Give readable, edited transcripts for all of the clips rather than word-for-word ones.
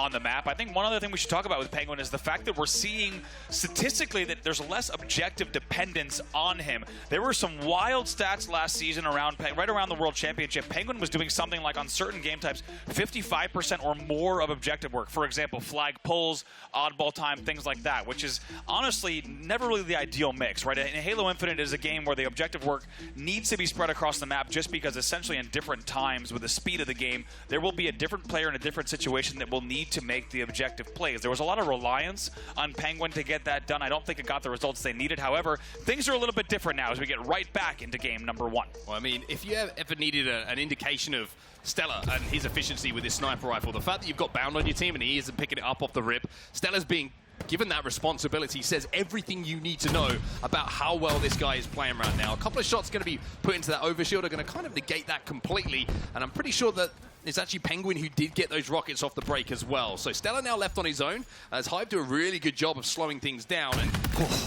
on the map. I think one other thing we should talk about with Pznguin is the fact that we're seeing statistically that there's less objective dependence on him. There were some wild stats last season right around the World Championship. Pznguin was doing something like on certain game types 55% or more of objective work. For example, flag pulls, oddball time, things like that, which is honestly never really the ideal mix, right? And Halo Infinite is a game where the objective work needs to be spread across the map just because essentially in different times with the speed of the game, there will be a different player in a different situation that will need to make the objective plays. There was a lot of reliance on Pznguin to get that done. I don't think it got the results they needed. However, things are a little bit different now as we get right back into game number 1. Well, I mean, if you ever needed an indication of StelluR and his efficiency with his sniper rifle, the fact that you've got Bound on your team and he isn't picking it up off the rip, StelluR's being given that responsibility says everything you need to know about how well this guy is playing right now. A couple of shots going to be put into that overshield are going to kind of negate that completely, and I'm pretty sure that it's actually Pznguin who did get those rockets off the break as well. So StelluR now left on his own, as Hive do a really good job of slowing things down. And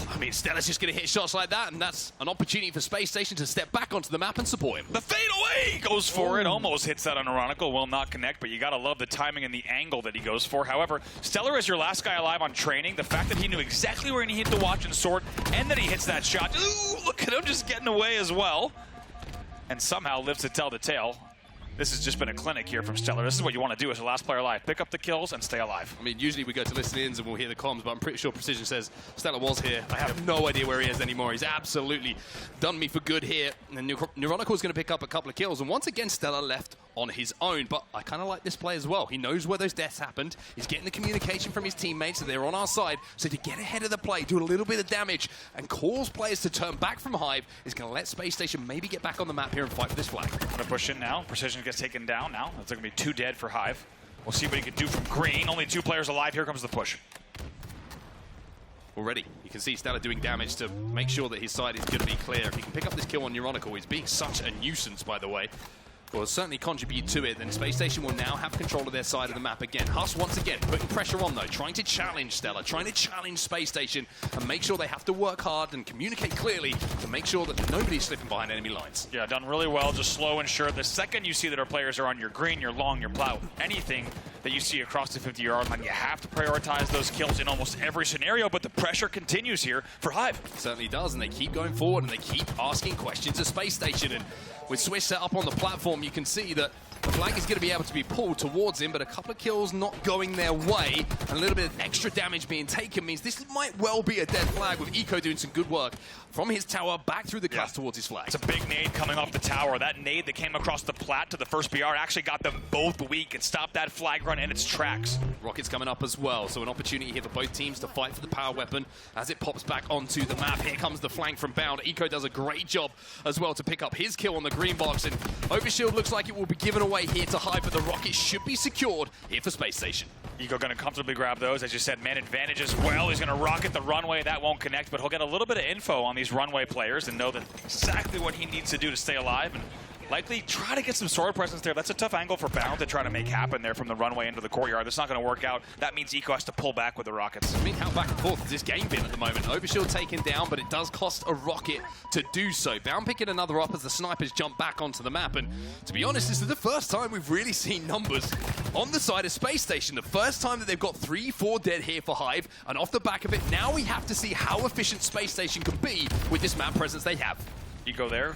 I mean, StelluR's just going to hit shots like that, and that's an opportunity for Space Station to step back onto the map and support him. The fade away goes for it, almost hits that on Neuronical, will not connect, but you got to love the timing and the angle that he goes for. However, StelluR is your last guy alive on training. The fact that he knew exactly where he hit the watch and sword, and then he hits that shot. Ooh, look at him just getting away as well. And somehow lives to tell the tale. This has just been a clinic here from StelluR. This is what you want to do as the last player alive. Pick up the kills and stay alive. I mean, usually we go to listen-ins and we'll hear the comms, but I'm pretty sure Precision says StelluR was here. I have no idea where he is anymore. He's absolutely done me for good here. And Neuronical is going to pick up a couple of kills. And once again, StelluR left on his own. But I kind of like this play as well. He knows where those deaths happened. He's getting the communication from his teammates, so they're on our side. So to get ahead of the play, do a little bit of damage, and cause players to turn back from Hive is going to let Space Station maybe get back on the map here and fight for this flag. Going to push in now. Precision gets taken down now. It's going to be 2 dead for Hive. We'll see what he can do from green. Only 2 players alive. Here comes the push. Already, you can see StelluR doing damage to make sure that his side is going to be clear. If he can pick up this kill on Neuronical, he's being such a nuisance, by the way. Will certainly contribute to it. Then Space Station will now have control of their side of the map again. Huss once again putting pressure on though, trying to challenge StelluR, trying to challenge Space Station and make sure they have to work hard and communicate clearly to make sure that nobody's slipping behind enemy lines. Yeah, done really well, just slow and sure. The second you see that our players are on your green, your long, your plow, anything that you see across the 50-yard line, you have to prioritize those kills in almost every scenario, but the pressure continues here for Hive. It certainly does, and they keep going forward and they keep asking questions of Space Station. And with Swish set up on the platform, you can see that the flag is going to be able to be pulled towards him, but a couple of kills not going their way, and a little bit of extra damage being taken means this might well be a dead flag, with Eco doing some good work from his tower back through the glass towards his flag. It's a big nade coming off the tower. That nade that came across the plat to the first BR actually got them both weak and stopped that flag run in its tracks. Rockets coming up as well, so an opportunity here for both teams to fight for the power weapon as it pops back onto the map. Here comes the flank from Bound. Eco does a great job as well to pick up his kill on the green box, and Overshield looks like it will be given away here to Hive, but the rockets should be secured here for Space Station. Eco going to comfortably grab those. As you said, man advantage as well. He's going to rocket the runway. That won't connect, but he'll get a little bit of info on these runway players and know that exactly what he needs to do to stay alive and likely try to get some sword presence there. That's a tough angle for Bound to try to make happen there from the runway into the courtyard. That's not going to work out. That means Eco has to pull back with the rockets. I mean, how back and forth has this game been at the moment? Overshield taken down, but it does cost a rocket to do so. Bound picking another up as the snipers jump back onto the map. And to be honest, this is the first time we've really seen numbers on the side of Space Station. The first time that they've got 3-4 dead here for Hive. And off the back of it, now we have to see how efficient Space Station can be with this map presence they have. Eco there.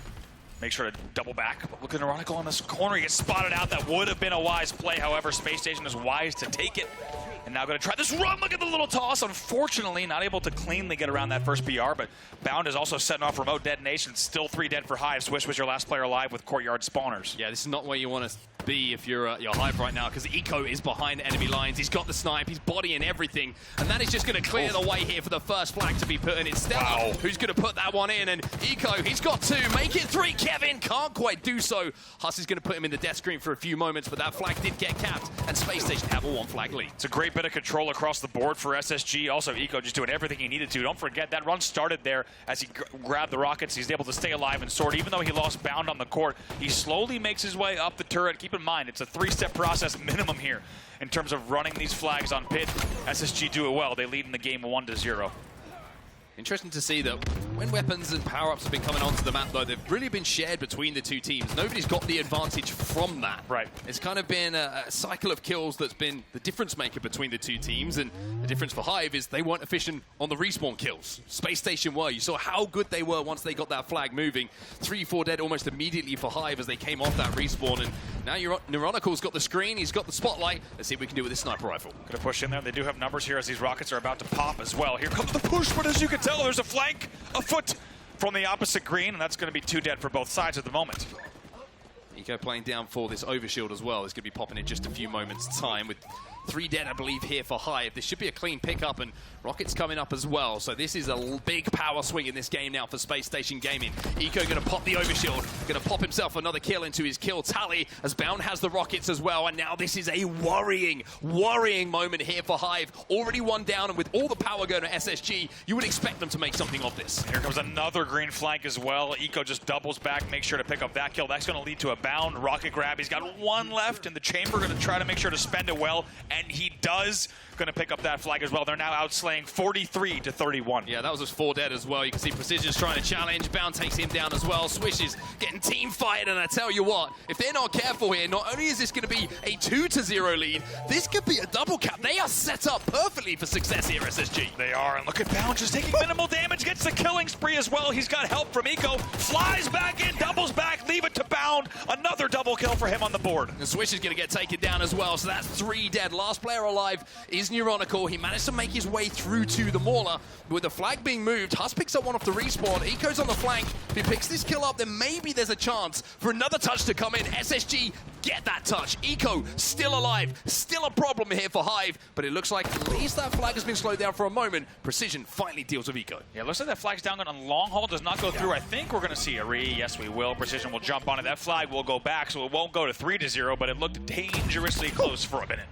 Make sure to double back. But look at Neuronical on this corner. He gets spotted out. That would have been a wise play. However, Space Station is wise to take it. And now going to try this run. Look at the little toss. Unfortunately, not able to cleanly get around that first BR, but Bound is also setting off remote detonation. Still 3 dead for Hive. Swish was your last player alive with courtyard spawners. Yeah, this is not where you want to be if you're Hive right now, because Eco is behind enemy lines. He's got the snipe, he's bodying everything, and that is just going to clear the way here for the first flag to be put in. It's StelluR who's going to put that one in, and Eco, he's got 2. Make it 3. Kevin can't quite do so. Huss is going to put him in the death screen for a few moments, but that flag did get capped, and Space Station have a 1-flag lead. It's a great bit of control across the board for SSG. Also, Eco just doing everything he needed to. Don't forget, that run started there as he grabbed the rockets. He's able to stay alive and sword. Even though he lost Bound on the court, he slowly makes his way up the turret. Keep in mind, it's a 3-step process minimum here in terms of running these flags on pit. SSG do it well. They lead in the game 1-0. Interesting to see that when weapons and power-ups have been coming onto the map, though, they've really been shared between the two teams. Nobody's got the advantage from that. Right. It's kind of been a cycle of kills that's been the difference maker between the two teams, and the difference for Hive is they weren't efficient on the respawn kills. Space Station were. You saw how good they were once they got that flag moving. 3-4 dead almost immediately for Hive as they came off that respawn, and now Neuronical's got the screen, he's got the spotlight. Let's see what we can do with this sniper rifle. Gonna push in there. They do have numbers here as these rockets are about to pop as well. Here comes the push, but as you can tell, there's a flank afoot from the opposite green, and that's going to be 2 dead for both sides at the moment. Eco playing down for this overshield as well. It's going to be popping in just a few moments' time with 3 dead, I believe, here for Hive. This should be a clean pickup, and rockets coming up as well. So this is a big power swing in this game now for Space Station Gaming. Eco going to pop the overshield, going to pop himself another kill into his kill tally as Bound has the rockets as well. And now this is a worrying moment here for Hive. Already 1 down, and with all the power going to SSG, you would expect them to make something of this. Here comes another green flank as well. Eco just doubles back, makes sure to pick up that kill. That's going to lead to a Bound rocket grab. He's got 1 left in the chamber, going to try to make sure to spend it well, and he does. Going to pick up that flag as well. They're now outslaying 43-31. Yeah, that was just 4 dead as well. You can see Precision's trying to challenge. Bound takes him down as well. Swish is getting team fired, and I tell you what, if they're not careful here, not only is this going to be a 2-0 lead, this could be a double cap. They are set up perfectly for success here, SSG. They are, and look at Bound just taking minimal damage, gets the killing spree as well. He's got help from Eco, flies back in, doubles back, leave it to Bound. Another double kill for him on the board. And Swish is going to get taken down as well, so that's 3 dead. Last player alive is Neuronical. He managed to make his way through to the Mauler. With the flag being moved, Huss picks up one off the respawn. Eco's on the flank. If he picks this kill up, then maybe there's a chance for another touch to come in. SSG get that touch. Eco still alive. Still a problem here for Hive, but it looks like at least that flag has been slowed down for a moment. Precision finally deals with Eco. Yeah, looks like that flag's down on long haul, does not go through. I think we're going to see a re. Yes, we will. Precision will jump on it. That flag will go back, so it won't go to 3-0, but it looked dangerously close for a minute.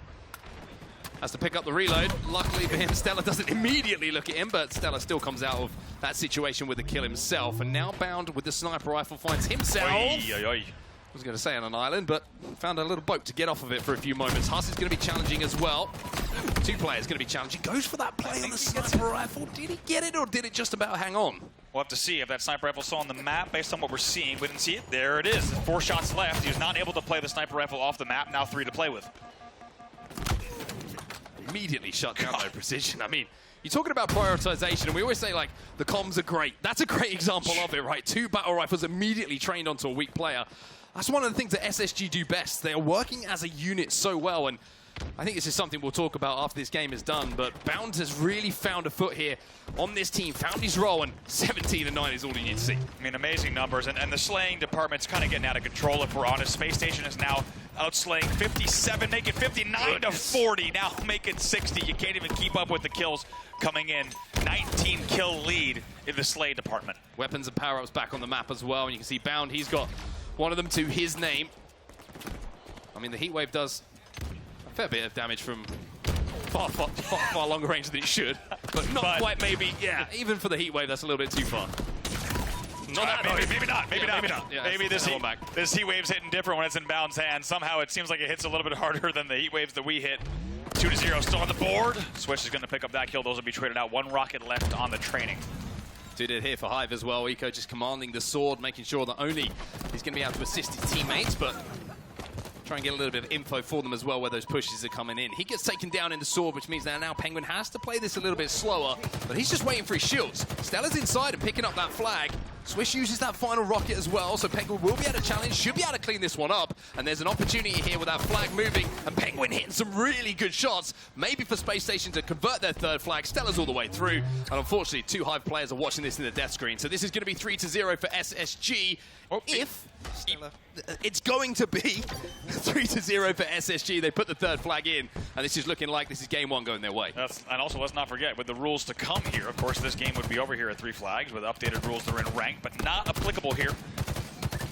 Has to pick up the reload. Luckily for him, StelluR doesn't immediately look at him, but StelluR still comes out of that situation with the kill himself. And now Bound with the sniper rifle finds himself. Oy, oy, oy. I was going to say on an island, but found a little boat to get off of it for a few moments. Huss is going to be challenging as well. 2 players going to be challenging. Goes for that play on the sniper rifle. Did he get it, or did it just about hang on? We'll have to see if that sniper rifle saw on the map based on what we're seeing. We didn't see it. There it is. 4 shots left. He was not able to play the sniper rifle off the map. Now 3 to play with. Immediately shut down by Precision. I mean, you're talking about prioritization, and we always say, like, the comms are great. That's a great example of it, right? 2 battle rifles immediately trained onto a weak player. That's one of the things that SSG do best. They are working as a unit so well, and I think this is something we'll talk about after this game is done, but Bound has really found a foot here on this team, found his role, and 17-9 is all you need to see. I mean, amazing numbers, and the slaying department's kind of getting out of control, if we're honest. Space Station is now outslaying 57, make it 59 to 40, now make it 60. You can't even keep up with the kills coming in. 19 kill lead in the slay department. Weapons and power-ups back on the map as well, and you can see Bound, he's got one of them to his name. I mean, the heat wave does a fair bit of damage from far longer range than it should, but not quite maybe, yeah, even for the heat wave, that's a little bit too far. Maybe not. Yeah, maybe this heat wave's hitting different when it's in Bound's hands. Somehow it seems like it hits a little bit harder than the heat waves that we hit. 2-0 still on the board. Swish is going to pick up that kill. Those will be traded out. 1 rocket left on the training. 2 dead here for Hive as well. Eco just commanding the sword, making sure that only he's going to be able to assist his teammates, but try and get a little bit of info for them as well where those pushes are coming in. He gets taken down in the sword, which means that now Pznguin has to play this a little bit slower, but he's just waiting for his shields. StelluR's inside and picking up that flag. Swish uses that final rocket as well, so Pznguin will be able to challenge, should be able to clean this one up, and there's an opportunity here with that flag moving, and Pznguin hitting some really good shots, maybe for Space Station to convert their 3rd flag. StelluR's all the way through, and unfortunately 2 Hive players are watching this in the death screen, so this is going to be 3-0 for SSG. If it's going to be 3-0 for SSG, they put the 3rd flag in, and this is looking like this is game 1 going their way. And also, let's not forget, with the rules to come here, of course, this game would be over here at 3 flags with updated rules that are in rank, but not applicable here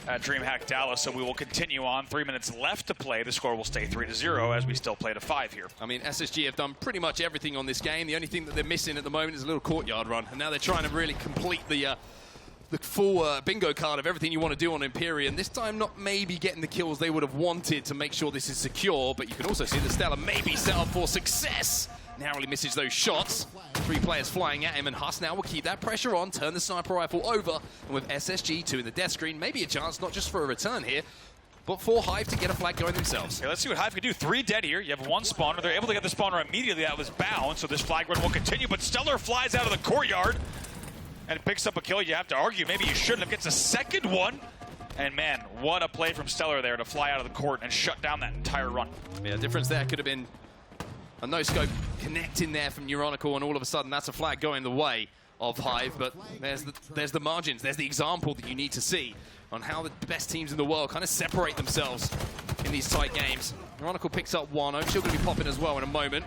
at DreamHack Dallas, so we will continue on. 3 minutes left to play. The score will stay 3-0 as we still play to 5 here. I mean, SSG have done pretty much everything on this game. The only thing that they're missing at the moment is a little courtyard run, and now they're trying to really complete the full bingo card of everything you want to do on Empyrean. This time not maybe getting the kills they would have wanted to make sure this is secure, but you can also see that StelluR maybe set up for success narrowly misses those shots. 3 players flying at him, and Huss now will keep that pressure on, turn the sniper rifle over, and with SSG 2 in the death screen, maybe a chance not just for a return here, but for Hive to get a flag going themselves. Yeah, let's see what Hive can do. 3 dead here. You have 1 spawner. They're able to get the spawner immediately. That was bound, so this flag run will continue. But StelluR flies out of the courtyard and picks up a kill. You have to argue maybe you shouldn't have. Gets a second one. And man, what a play from StelluR there to fly out of the court and shut down that entire run. Yeah, the difference there could have been a no-scope connecting there from Neuronical, and all of a sudden that's a flag going the way of Hive. But there's the margins. There's the example that you need to see on how the best teams in the world kind of separate themselves in these tight games. Neuronical picks up 1. Overshield going to be popping as well in a moment.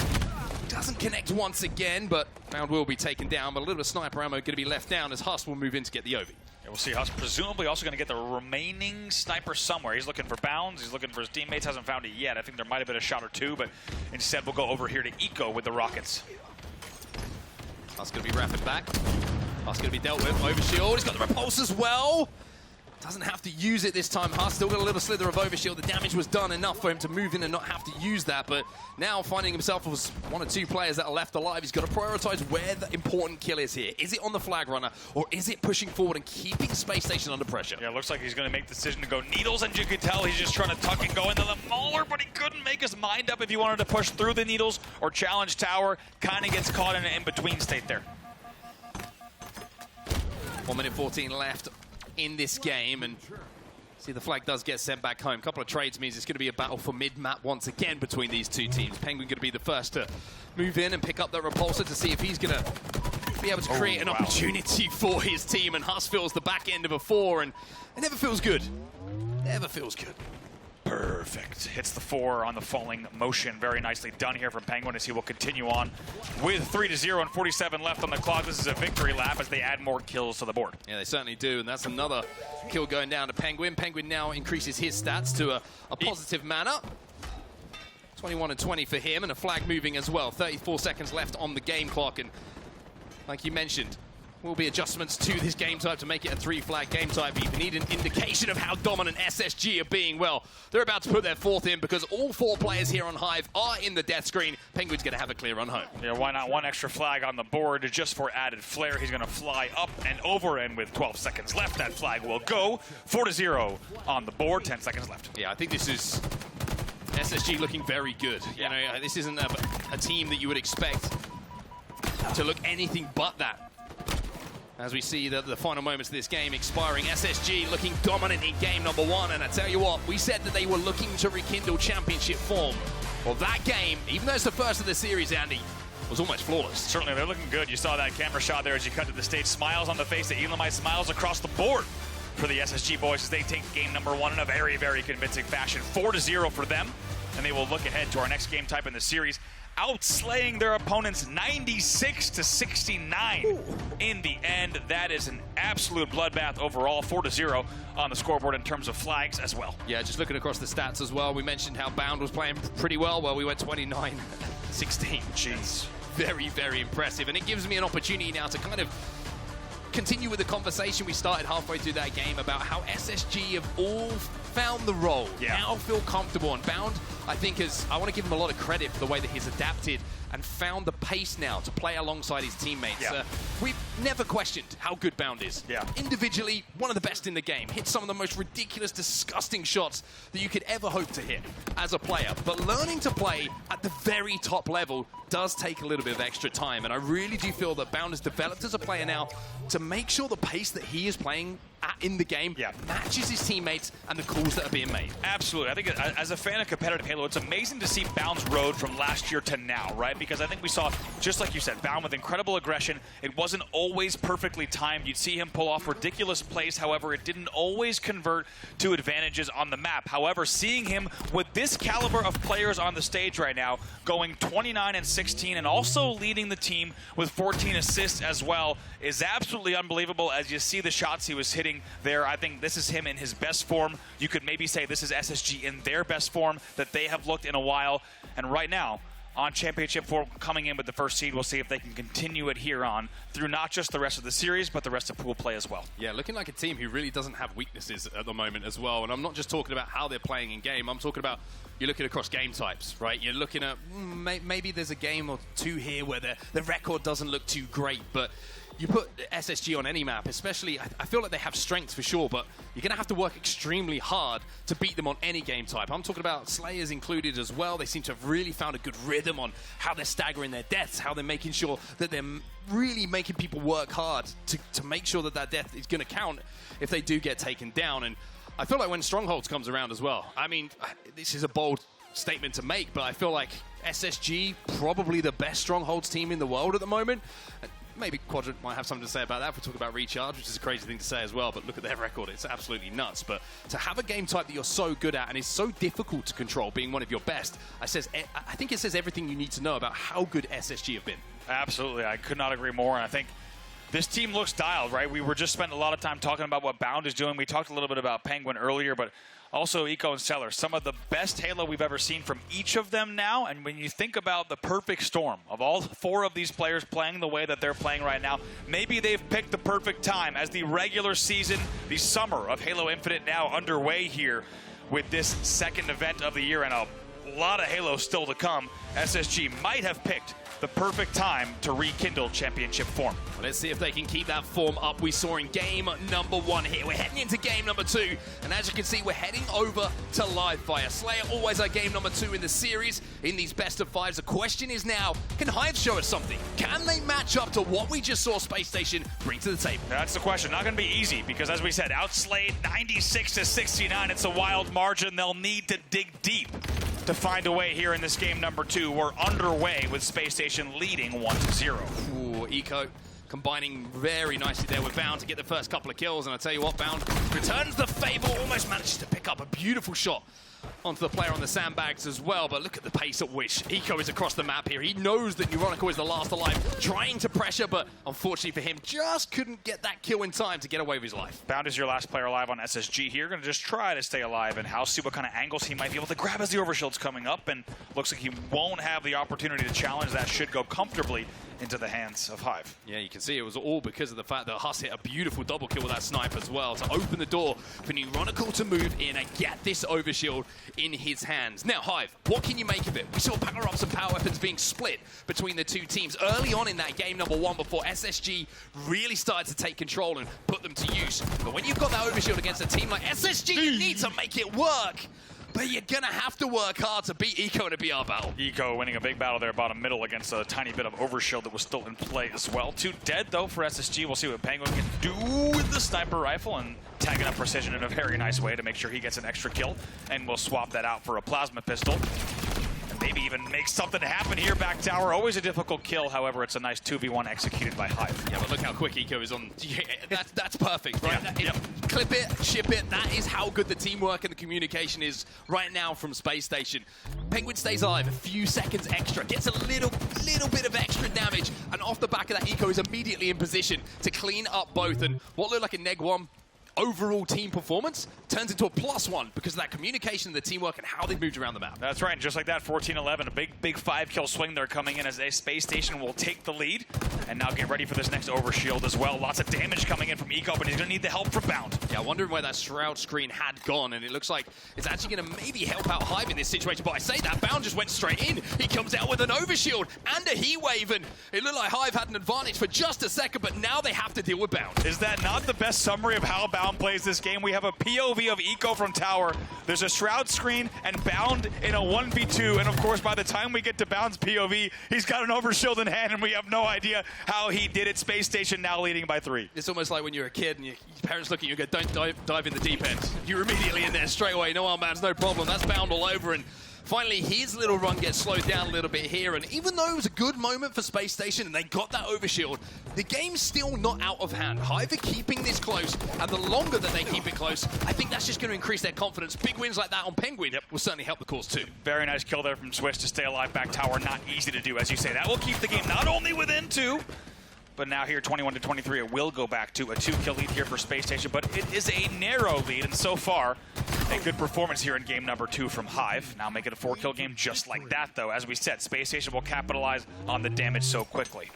Doesn't connect once again, but round will be taken down. But a little bit of sniper ammo going to be left down as Huss will move in to get the Ovi. Yeah, we'll see Huss presumably also going to get the remaining sniper somewhere. He's looking for bounds. He's looking for his teammates. Hasn't found it yet. I think there might have been a shot or 2, but instead we'll go over here to Eco with the rockets. Huss going to be rapid back. Huss going to be dealt with. Overshield. He's got the repulse as well. Doesn't have to use it this time. Huss still got a little slither of overshield. The damage was done enough for him to move in and not have to use that. But now finding himself with 1 or 2 players that are left alive, he's got to prioritize where the important kill is here. Is it on the flag runner, or is it pushing forward and keeping Space Station under pressure? Yeah, it looks like he's going to make the decision to go needles, and you could tell he's just trying to tuck and go into the mauler, but he couldn't make his mind up if he wanted to push through the needles or challenge tower. Kind of gets caught in an in-between state there. 1 minute 14 left in this game, and see the flag does get sent back home. A couple of trades means it's going to be a battle for mid-map once again between these 2 teams. Pznguin going to be the first to move in and pick up that repulsor to see if he's going to be able to create an opportunity for his team, and Huss feels the back end of a 4, and it never feels good. Never feels good. Perfect. Hits the 4 on the falling motion. Very nicely done here from Pznguin as he will continue on with 3-0 and 47 left on the clock. This is a victory lap as they add more kills to the board. Yeah, they certainly do, and that's another kill going down to Pznguin. Pznguin now increases his stats to a positive manner. 21 and 20 for him, and a flag moving as well. 34 seconds left on the game clock, and like you mentioned, will be adjustments to this game type to make it a 3-flag game type. But you need an indication of how dominant SSG are being. Well, they're about to put their 4th in because all 4 players here on Hive are in the death screen. Pznguin's going to have a clear run home. Yeah, why not 1 extra flag on the board just for added flair. He's going to fly up and over, and with 12 seconds left, that flag will go. 4-0 on the board, 10 seconds left. Yeah, I think this is SSG looking very good. Yeah. You know, this isn't a team that you would expect to look anything but that. As we see the final moments of this game expiring, SSG looking dominant in game number 1. And I tell you what, we said that they were looking to rekindle championship form. Well, that game, even though it's the first of the series, Andy, was almost flawless. Certainly, they're looking good. You saw that camera shot there as you cut to the stage. Smiles on the face of Elamite, smiles across the board for the SSG boys as they take game number 1 in a very, very convincing fashion. 4-0 for them, and they will look ahead to our next game type in the series, outslaying their opponents 96-69 in the end. That is an absolute bloodbath overall. 4-0 on the scoreboard in terms of flags as well. Yeah, just looking across the stats as well, we mentioned how Bound was playing pretty well. Well, we went 29-16. Jeez. Very, very impressive. And it gives me an opportunity now to kind of continue with the conversation we started halfway through that game about how SSG have all found the role, now feel comfortable. And Bound, I think, I want to give him a lot of credit for the way that he's adapted and found the pace now to play alongside his teammates. We've never questioned how good Bound is. Individually, one of the best in the game. Hits some of the most ridiculous, disgusting shots that you could ever hope to hit as a player. But learning to play at the very top level does take a little bit of extra time. And I really do feel that Bound has developed as a player now to make sure the pace that he is playing at in the game matches his teammates and the calls that are being made. Absolutely. I think as a fan of competitive Halo, it's amazing to see Bound's road from last year to now, right? Because I think we saw, just like you said, Bound with incredible aggression. It wasn't always perfectly timed. You'd see him pull off ridiculous plays. However, it didn't always convert to advantages on the map. However, seeing him with this caliber of players on the stage right now, going 29-16 and also leading the team with 14 assists as well, is absolutely unbelievable. As you see the shots he was hitting there, I think this is him in his best form. You could maybe say this is SSG in their best form that they have looked in a while. And right now, on Championship 4 coming in with the first seed. We'll see if they can continue it here on through not just the rest of the series, but the rest of pool play as well. Yeah, looking like a team who really doesn't have weaknesses at the moment as well. And I'm not just talking about how they're playing in game. I'm talking about you're looking across game types, right? You're looking at maybe there's a game or two here where the record doesn't look too great, but you put SSG on any map, especially, I feel like they have strengths for sure, but you're going to have to work extremely hard to beat them on any game type. I'm talking about Slayers included as well. They seem to have really found a good rhythm on how they're staggering their deaths, how they're making sure that they're really making people work hard to make sure that that death is going to count if they do get taken down. And I feel like when Strongholds comes around as well, I mean, this is a bold statement to make, but I feel like SSG, probably the best Strongholds team in the world at the moment. Maybe Quadrant might have something to say about that if we talk about Recharge, which is a crazy thing to say as well, but look at their record, it's absolutely nuts. But to have a game type that you're so good at and is so difficult to control, being one of your best, I think it says everything you need to know about how good SSG have been. Absolutely, I could not agree more, and I think this team looks dialed, right? We were just spending a lot of time talking about what Bound is doing. We talked a little bit about Pznguin earlier, but also Eco and StelluR, some of the best Halo we've ever seen from each of them now. And when you think about the perfect storm of all four of these players playing the way that they're playing right now, maybe they've picked the perfect time as the regular season, the summer of Halo Infinite now underway here with this second event of the year and a lot of Halo still to come. SSG might have picked the perfect time to rekindle championship form. Well, let's see if they can keep that form up we saw in game number 1 here. We're heading into game number 2, and as you can see, we're heading over to Live Fire. Slayer always our game number 2 in the series, in these best of 5s. The question is now, can Hive show us something? Can they match up to what we just saw Space Station bring to the table? That's the question. Not going to be easy, because as we said, outslayed 96-69. It's a wild margin. They'll need to dig deep to find a way here in this game number 2. We're underway with Space Station leading 1-0. Ooh, Eco combining very nicely there with Bound to get the first couple of kills. And I tell you what, Bound returns the favor, almost manages to pick up a beautiful shot onto the player on the sandbags as well. But look at the pace at which Eco is across the map here. He knows that Neuronical is the last alive, trying to pressure, but unfortunately for him, just couldn't get that kill in time to get away with his life. Bound is your last player alive on SSG here. Going to just try to stay alive and House, see what kind of angles he might be able to grab as the overshield's coming up, and looks like he won't have the opportunity to challenge. That should go comfortably into the hands of Hive. Yeah, you can see it was all because of the fact that Huss hit a beautiful double kill with that snipe as well to open the door for Neuronical to move in and get this overshield in his hands. Now, Hive, what can you make of it? We saw power-ups and power weapons being split between the two teams early on in that game number 1 before SSG really started to take control and put them to use. But when you've got that overshield against a team like SSG, you need to make it work. But you're going to have to work hard to beat Eco in a BR battle. Eco winning a big battle there bottom middle against a tiny bit of overshield that was still in play as well. 2 dead, though, for SSG. We'll see what Pznguin can do with the sniper rifle and tagging up Precision in a very nice way to make sure he gets an extra kill. And we'll swap that out for a plasma pistol. And maybe even make something happen here. Back tower, always a difficult kill. However, it's a nice 2v1 executed by Hive. Yeah, but look how quick Eco is on. That's perfect, right? Yeah. Clip it, ship it. That is how good the teamwork and the communication is right now from Space Station. Pznguin stays alive, a few seconds extra, gets a little bit of extra damage, and off the back of that, Eco is immediately in position to clean up both. And what looked like a neg 1 overall team performance turns into a +1 because of that communication, the teamwork, and how they've moved around the map. That's right, and just like that, 14-11, a big 5-kill swing there coming in as a Space Station will take the lead. And now get ready for this next overshield as well. Lots of damage coming in from Eco, but he's going to need the help from Bound. Yeah, wondering where that Shroud screen had gone, and it looks like it's actually going to maybe help out Hive in this situation. But I say that, Bound just went straight in. He comes out with an overshield and a heat wave, and it looked like Hive had an advantage for just a second, but now they have to deal with Bound. Is that not the best summary of how Bound plays this game? We have a POV of Eco from tower. There's a Shroud screen and Bound in a 1v2. And of course, by the time we get to Bound's POV, he's got an overshield in hand and we have no idea how he did it. Space Station now leading by 3. It's almost like when you're a kid and your parents look at you and go, don't dive in the deep end. You're immediately in there straight away. No armbands, no problem. That's Bound all over. And finally, his little run gets slowed down a little bit here, and even though it was a good moment for Space Station and they got that overshield, the game's still not out of hand. Hive are keeping this close, and the longer that they keep it close, I think that's just going to increase their confidence. Big wins like that on Pznguin will certainly help the cause too. Very nice kill there from Swish to stay alive back tower. Not easy to do, as you say. That will keep the game not only within 2, but now here, 21-23, it will go back to a 2-kill lead here for Space Station, but it is a narrow lead, and so far, A good performance here in game number 2 from Hive. Now make it a 4-kill game just like that, though. As we said, Space Station will capitalize on the damage so quickly.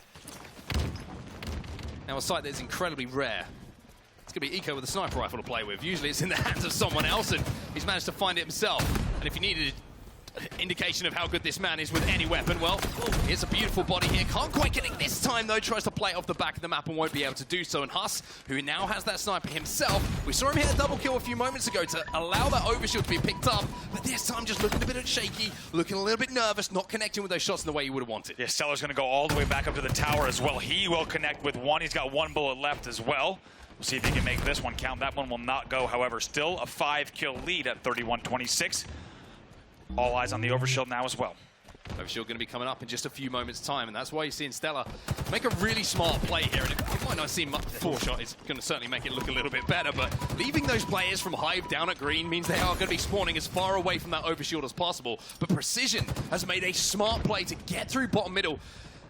Now, a sight that is incredibly rare. It's going to be Eco with a sniper rifle to play with. Usually it's in the hands of someone else, and he's managed to find it himself. And if you needed an indication of how good this man is with any weapon, well, here's a beautiful body here. Can't quite get it this time, though. Tries to play it off the back of the map and won't be able to do so. And Huss, who now has that sniper himself, we saw him hit a double kill a few moments ago to allow that overshield to be picked up. But this time just looking a bit shaky, looking a little bit nervous, not connecting with those shots in the way you would have wanted. Yeah, StelluR's going to go all the way back up to the tower as well. He will connect with one. He's got 1 bullet left as well. We'll see if he can make this one count. That one will not go, however. Still a 5-kill lead at 31-26. All eyes on the overshield now as well. Overshield going to be coming up in just a few moments' time, and that's why you're seeing StelluR make a really smart play here. And it might not seem much. 4-shot is going to certainly make it look a little bit better, but leaving those players from Hive down at green means they are going to be spawning as far away from that overshield as possible. But Precision has made a smart play to get through bottom middle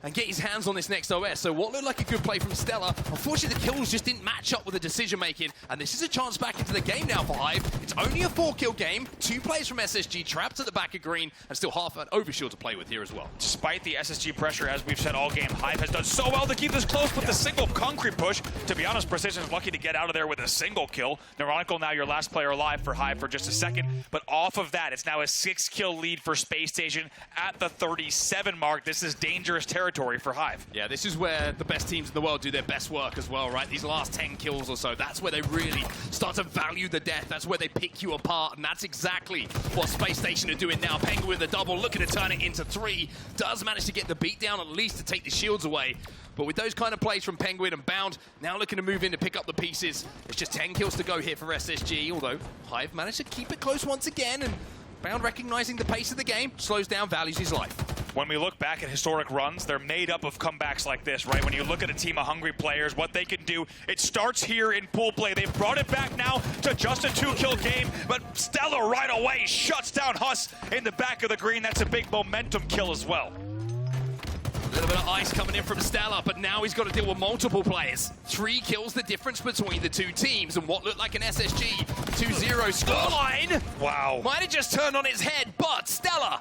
and get his hands on this next OS. So what looked like a good play from StelluR, unfortunately the kills just didn't match up with the decision making, and this is a chance back into the game now for Hive. It's only a 4-kill game, 2 players from SSG trapped at the back of green, and still half an overshield to play with here as well. Despite the SSG pressure, as we've said all game, Hive has done so well to keep this close with the single concrete push. To be honest, Precision's lucky to get out of there with a single kill. Neuronical now your last player alive for Hive for just a second, but off of that, it's now a 6-kill lead for Space Station at the 37 mark. This is dangerous territory for Hive. Yeah, this is where the best teams in the world do their best work as well, right? These last 10 kills or so, that's where they really start to value the death. That's where they pick you apart, and that's exactly what Space Station are doing now. Pznguin with a double, looking to turn it into 3. Does manage to get the beat down, at least to take the shields away. But with those kind of plays from Pznguin and Bound, now looking to move in to pick up the pieces. It's just 10 kills to go here for SSG, although Hive managed to keep it close once again, and Bound recognizing the pace of the game, slows down, values his life. When we look back at historic runs, they're made up of comebacks like this, right? When you look at a team of hungry players, what they can do, it starts here in pool play. They've brought it back now to just a 2-kill game, but StelluR right away shuts down Huss in the back of the green. That's a big momentum kill as well. A little bit of ice coming in from StelluR, but now he's got to deal with multiple players. 3 kills the difference between the 2 teams, and what looked like an SSG 2-0 scoreline. Wow. Might have just turned on its head, but StelluR,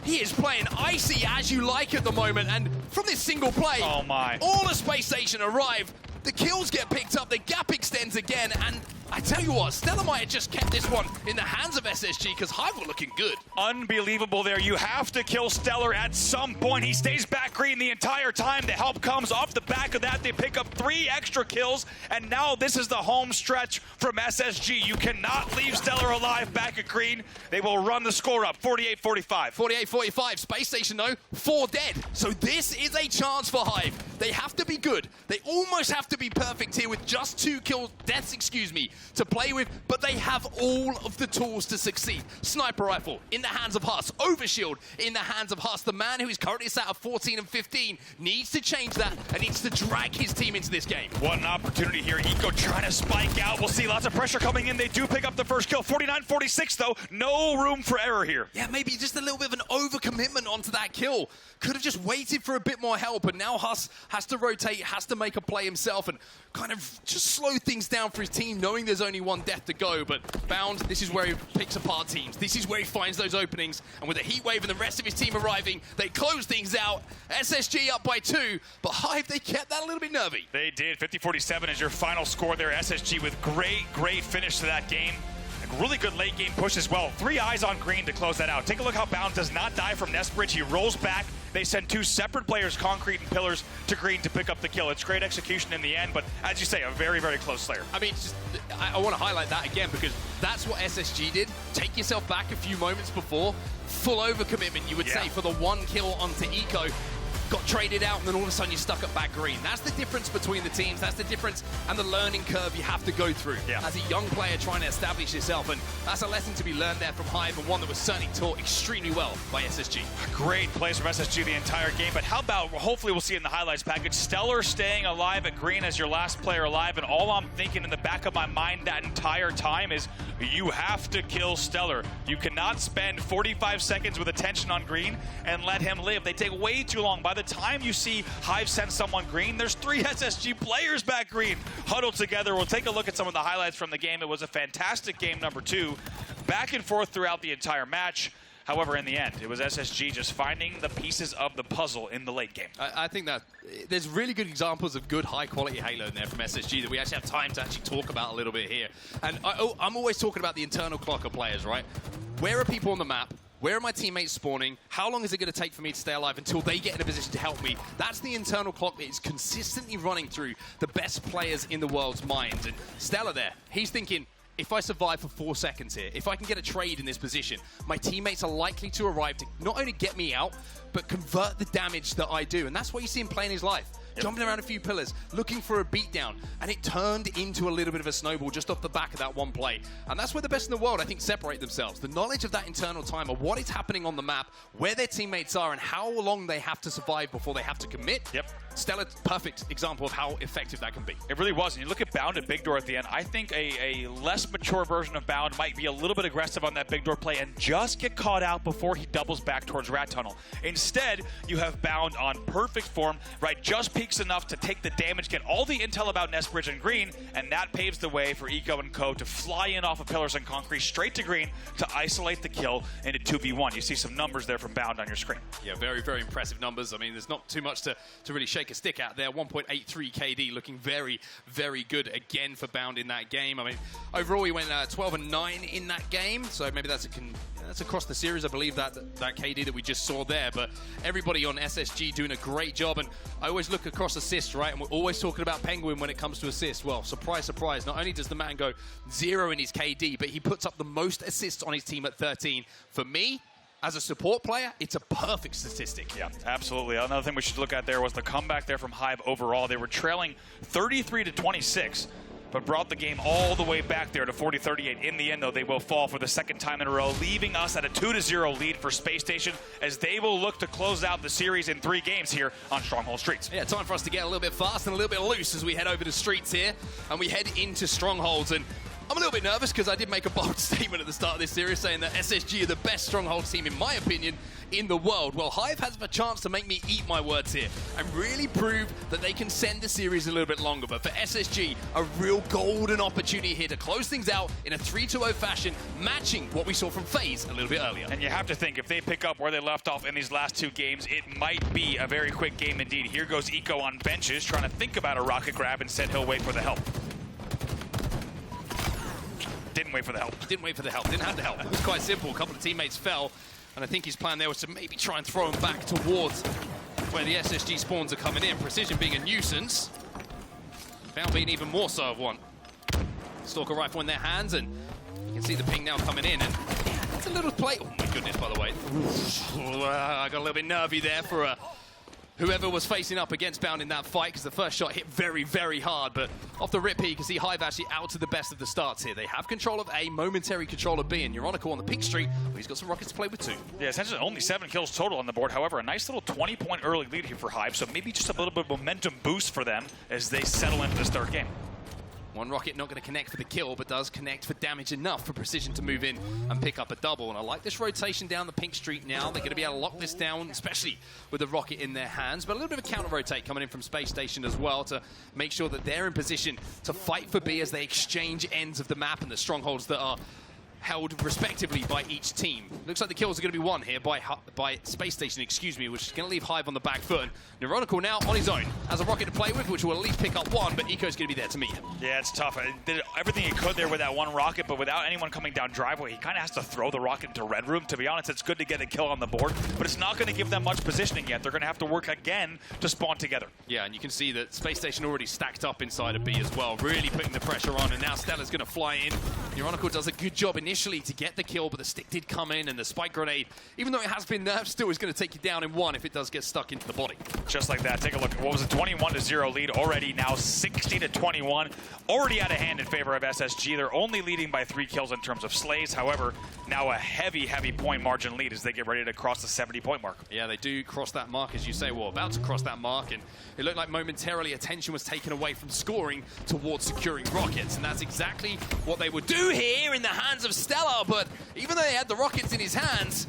he is playing icy as you like at the moment, and from this single play, oh my, all of Space Station arrive. The kills get picked up, the gap extends again, and I tell you what, StelluR might have just kept this one in the hands of SSG because Hive were looking good. Unbelievable there. You have to kill StelluR at some point. He stays back green the entire time. The help comes off the back of that. They pick up 3 extra kills, and now this is the home stretch from SSG. You cannot leave StelluR alive back at green. They will run the score up, 48-45. 48-45, Space Station though, 4 dead. So this is a chance for Hive. They have to be good. They almost have to be perfect here with just 2 deaths, to play with, but they have all of the tools to succeed. Sniper rifle in the hands of Huss, overshield in the hands of Huss. The man who is currently sat at 14 and 15 needs to change that and needs to drag his team into this game. What an opportunity here. Eco trying to spike out. We'll see lots of pressure coming in. They do pick up the first kill. 49-46 though. No room for error here. Yeah, maybe just a little bit of an overcommitment onto that kill. Could have just waited for a bit more help, and now Huss has to rotate, has to make a play himself and kind of just slow things down for his team, knowing there's only 1 death to go. But Bound, this is where he picks apart teams. This is where he finds those openings, and with the heat wave and the rest of his team arriving, they close things out. SSG up by 2, but Hive, they kept that a little bit nervy. They did. 50-47 is your final score there. SSG with great finish to that game. Really good late game push as well. 3 eyes on green to close that out. Take a look how Bound does not die from Nest Bridge. He rolls back. They send 2 separate players, Concrete and Pillars, to green to pick up the kill. It's great execution in the end, but as you say, a very close Slayer. I mean, I want to highlight that again because that's what SSG did. Take yourself back a few moments before. Full overcommitment, you would say, for the 1 kill onto Eco. Got traded out, and then all of a sudden you're stuck at back green. That's the difference between the teams. That's the difference and the learning curve you have to go through as a young player trying to establish yourself. And that's a lesson to be learned there from Hive, and one that was certainly taught extremely well by SSG. Great plays from SSG the entire game, but how about, hopefully we'll see in the highlights package, StelluR staying alive at green as your last player alive, and all I'm thinking in the back of my mind that entire time is you have to kill StelluR. You cannot spend 45 seconds with attention on green and let him live. They take way too long. By the time you see Hive send someone green, there's 3 SSG players back green huddled together. We'll take a look at some of the highlights from the game. It was a fantastic game number 2. back and forth throughout the entire match. However, in the end, it was SSG just finding the pieces of the puzzle in the late game. I think that there's really good examples of good, high-quality Halo in there from SSG that we actually have time to actually talk about a little bit here. And I'm always talking about the internal clock of players, right? Where are people on the map? Where are my teammates spawning? How long is it going to take for me to stay alive until they get in a position to help me? That's the internal clock that is consistently running through the best players in the world's minds. And StelluR there, he's thinking, if I survive for 4 seconds here, if I can get a trade in this position, my teammates are likely to arrive to not only get me out, but convert the damage that I do. And that's what you see him playing his life. Jumping around a few pillars, looking for a beatdown, and it turned into a little bit of a snowball just off the back of that one play. And that's where the best in the world, I think, separate themselves. The knowledge of that internal time of what is happening on the map, where their teammates are, and how long they have to survive before they have to commit. StelluR, perfect example of how effective that can be. It really was. And you look at Bound and Big Door at the end, I think a less mature version of Bound might be a little bit aggressive on that Big Door play and just get caught out before he doubles back towards Rat Tunnel. Instead, you have Bound on perfect form, right? Just peaks enough to take the damage, get all the intel about Nest Bridge and Green, and that paves the way for Eco and Co. to fly in off of Pillars and Concrete straight to Green to isolate the kill into 2v1. You see some numbers there from Bound on your screen. Yeah, very, very impressive numbers. I mean, there's not too much to really shake a stick at there. 1.83 KD, looking very, very good again for Bound in that game. I mean, overall, he went 12-9 in that game, so maybe that's across the series, I believe, that KD that we just saw there. But everybody on SSG doing a great job. And I always look across assists, right? And we're always talking about Pznguin when it comes to assists. Well, surprise, surprise. Not only does the man go 0 in his KD, but he puts up the most assists on his team at 13. For me, as a support player, it's a perfect statistic. Yeah, absolutely. Another thing we should look at there was the comeback there from Hive overall. They were trailing 33-26. But brought the game all the way back there to 40-38. In the end, though, they will fall for the second time in a row, leaving us at a 2-0 lead for Space Station as they will look to close out the series in 3 games here on Stronghold Streets. Yeah, time for us to get a little bit fast and a little bit loose as we head over the streets here and we head into Strongholds. And I'm a little bit nervous because I did make a bold statement at the start of this series saying that SSG are the best Stronghold team, in my opinion, in the world. Well, Hive has a chance to make me eat my words here and really prove that they can send the series a little bit longer. But for SSG, a real golden opportunity here to close things out in a 3-2-0 fashion, matching what we saw from FaZe a little bit earlier. And you have to think, if they pick up where they left off in these last 2 games, it might be a very quick game indeed. Here goes Eco on benches, trying to think about a rocket grab. Instead, he'll wait for the help. Didn't wait for the help. Didn't wait for the help. Didn't have the help. It was quite simple. A couple of teammates fell, and I think his plan there was to maybe try and throw him back towards where the SSG spawns are coming in. Precision being a nuisance. Bound being even more so of one. Stalker rifle in their hands, and you can see the ping now coming in, and it's a little play. Oh my goodness, by the way. I got a little bit nervy there for whoever was facing up against Bound in that fight, because the first shot hit very, very hard. But off the rip here, you can see Hive actually out to the best of the starts here. They have control of A, momentary control of B, and Neuronical on the pink street, but he's got some rockets to play with too. Yeah, essentially only 7 kills total on the board. However, a nice little 20-point early lead here for Hive, so maybe just a little bit of momentum boost for them as they settle into this 3rd game. One rocket not going to connect for the kill, but does connect for damage enough for Precision to move in and pick up a double. And I like this rotation down the pink street now. They're going to be able to lock this down, especially with the rocket in their hands. But a little bit of a counter-rotate coming in from Space Station as well to make sure that they're in position to fight for B as they exchange ends of the map and the strongholds that are held respectively by each team. Looks like the kills are going to be won here by Space Station, excuse me, which is going to leave Hive on the back foot. And Neuronical now on his own has a rocket to play with, which will at least pick up 1, but Eco's going to be there to meet him. Yeah, it's tough. He did everything he could there with that 1 rocket, but without anyone coming down driveway, he kind of has to throw the rocket into Red Room. To be honest, it's good to get a kill on the board, but it's not going to give them much positioning yet. They're going to have to work again to spawn together. Yeah, and you can see that Space Station already stacked up inside of B as well, really putting the pressure on, and now StelluR's going to fly in. Neuronical does a good job initially to get the kill, but the stick did come in, and the spike grenade, even though it has been nerfed, still is going to take you down in 1 if it does get stuck into the body. Just like that. Take a look. What was a 21-0 lead already, now 60-21. Already out of hand in favor of SSG. They're only leading by 3 kills in terms of slays. However, now a heavy point margin lead as they get ready to cross the 70-point mark. Yeah, they do cross that mark, as you say. Well, about to cross that mark, and it looked like momentarily attention was taken away from scoring towards securing rockets, and that's exactly what they would do here in the hands of StelluR. But even though they had the rockets in his hands,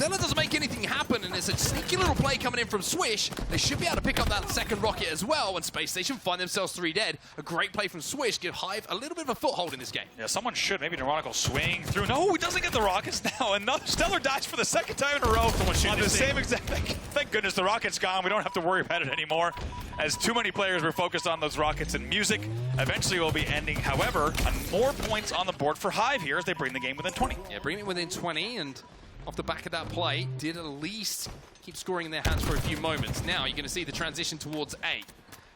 StelluR doesn't make anything happen, and it's a sneaky little play coming in from Swish. They should be able to pick up that second rocket as well when Space Station find themselves 3 dead. A great play from Swish, give Hive a little bit of a foothold in this game. Yeah, someone should. Maybe Neuronical swing through. No, he doesn't get the rockets now. And StelluR dies for the second time in a row on the same exact thing. Thank goodness the rocket's gone. We don't have to worry about it anymore, as too many players were focused on those rockets and music. Eventually will be ending, however, on more points on the board for Hive here as they bring the game within 20. Yeah, bring it within 20, and off the back of that play, did at least keep scoring in their hands for a few moments. Now you're going to see the transition towards A.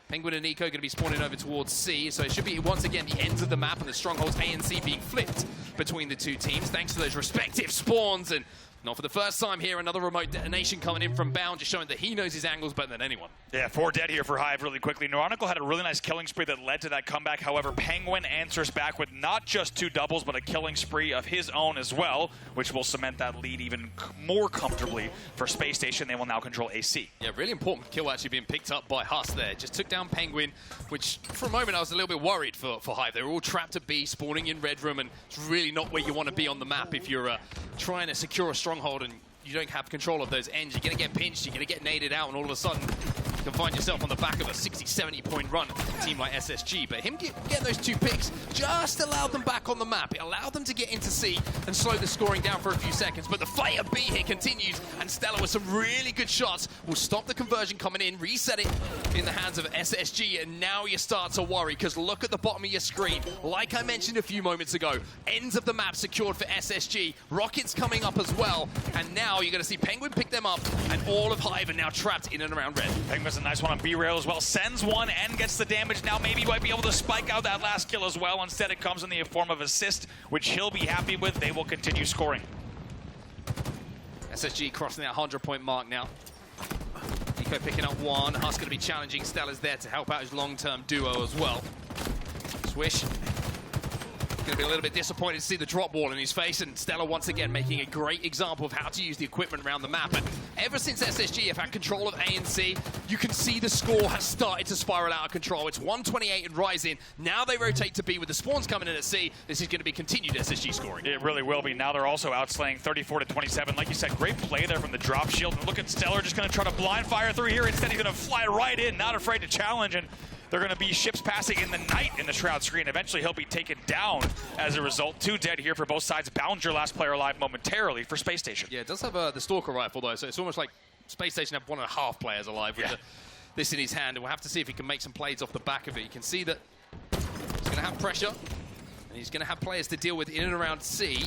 Pznguin and Nico going to be spawning over towards C, so it should be once again the ends of the map and the strongholds A and C being flipped between the two teams thanks to those respective spawns. And not for the first time here, another remote detonation coming in from Bound, just showing that he knows his angles better than anyone. Yeah, 4 dead here for Hive really quickly. Neuronical had a really nice killing spree that led to that comeback. However, Pznguin answers back with not just 2 doubles, but a killing spree of his own as well, which will cement that lead even more comfortably for Space Station. They will now control AC. Yeah, really important kill actually being picked up by Huss there. Just took down Pznguin, which for a moment I was a little bit worried for Hive. They were all trapped at B, spawning in Red Room, and it's really not where you want to be on the map if you're trying to secure a stronghold and you don't have control of those ends. You're going to get pinched, you're going to get naded out, and all of a sudden you can find yourself on the back of a 60-70 point run a team like SSG. But him getting those 2 picks just allowed them back on the map. It allowed them to get into C and slow the scoring down for a few seconds. But the fight at B here continues, and StelluR with some really good shots will stop the conversion coming in, reset it in the hands of SSG, and now you start to worry, because look at the bottom of your screen. Like I mentioned a few moments ago, ends of the map secured for SSG, rockets coming up as well, and now you're going to see Pznguin pick them up, and all of Hive are now trapped in and around red. Pznguin's a nice one on B-rail as well. Sends one and gets the damage. Now maybe he might be able to spike out that last kill as well. Instead it comes in the form of assist, which he'll be happy with. They will continue scoring. SSG crossing that 100-point mark now. Nico picking up 1. Huss going to be challenging. StelluR's there to help out his long-term duo as well. Swish going to be a little bit disappointed to see the drop wall in his face, and StelluR once again making a great example of how to use the equipment around the map. And ever since SSG have had control of A and C, you can see the score has started to spiral out of control. It's 128 and rising. Now they rotate to B with the spawns coming in at C. This is going to be continued SSG scoring. It really will be. Now they're also outslaying 34-27. Like you said, great play there from the drop shield. And look at StelluR just going to try to blind fire through here. Instead he's going to fly right in, not afraid to challenge, and they're going to be ships passing in the night in the Shroud screen. Eventually, he'll be taken down as a result. 2 dead here for both sides. Bound your last player alive momentarily for Space Station. Yeah, it does have the Stalker rifle, though, so it's almost like Space Station have 1.5 players alive with this in his hand. And we'll have to see if he can make some plays off the back of it. You can see that he's going to have pressure, and he's going to have players to deal with in and around C.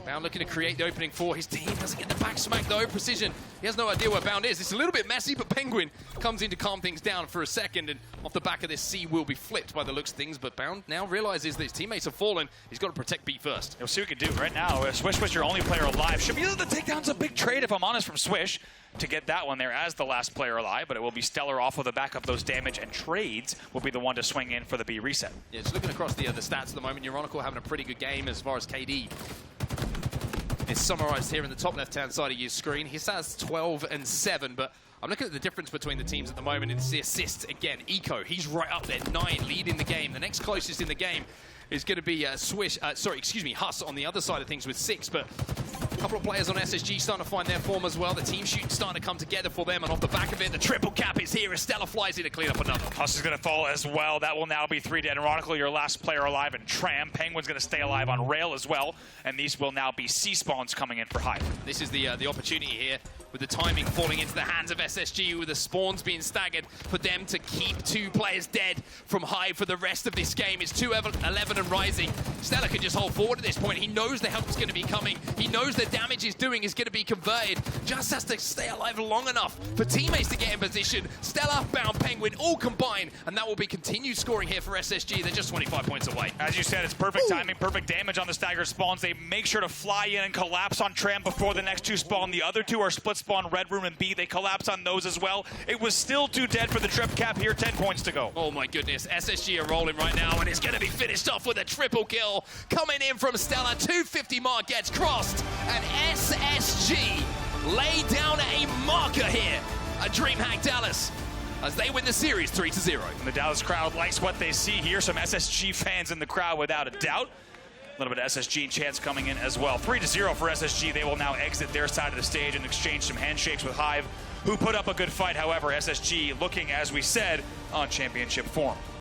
Bound looking to create the opening for his team. Doesn't get the back smack though. Precision. He has no idea where Bound is. It's a little bit messy, but Pznguin comes in to calm things down for a second. And off the back of this, C will be flipped by the looks of things. But Bound now realizes that his teammates have fallen. He's got to protect B first. We'll see what we can do right now. Swish was your only player alive. Should be able to take down a big trade, if I'm honest, from Swish to get that one there as the last player alive. But it will be StelluR off of the back of those damage, and trades will be the one to swing in for the B reset. Yeah, just looking across the stats at the moment, Neuronical having a pretty good game as far as KD. It's summarized here in the top left-hand side of your screen. He has 12 and 7, but I'm looking at the difference between the teams at the moment in the assists. Again, Eco, he's right up there, 9, leading the game. The next closest in the game is going to be Huss on the other side of things with 6, but a couple of players on SSG starting to find their form as well. The team shooting starting to come together for them, and off the back of it, the triple cap is here as StelluR flies in to clean up another. Huss is going to fall as well. That will now be 3 dead. Neuronical, your last player alive, and Tram. Pznguin's going to stay alive on rail as well, and these will now be C-spawns coming in for Hive. This is the opportunity here, with the timing falling into the hands of SSG, with the spawns being staggered, for them to keep 2 players dead from Hive for the rest of this game. It's 2-11 and rising. StelluR can just hold forward at this point. He knows the help's going to be coming. He knows the damage he's doing is going to be converted. Just has to stay alive long enough for teammates to get in position. StelluR, Bound, Pznguin all combined, and that will be continued scoring here for SSG. They're just 25 points away. As you said, it's perfect timing, perfect damage on the staggered spawns. They make sure to fly in and collapse on Tram before the next 2 spawn. The other 2 are split spawn, Red Room and B. They collapse on those as well. It was still 2 dead for the trip cap here, 10 points to go. Oh my goodness, SSG are rolling right now, and it's going to be finished off with a triple kill. Coming in from StelluR, 250 mark gets crossed, and SSG lay down a marker here at DreamHack Dallas as they win the series 3-0. And the Dallas crowd likes what they see here. Some SSG fans in the crowd without a doubt. A little bit of SSG chance coming in as well. 3-0 for SSG. They will now exit their side of the stage and exchange some handshakes with Hive, who put up a good fight. However, SSG looking, as we said, on championship form.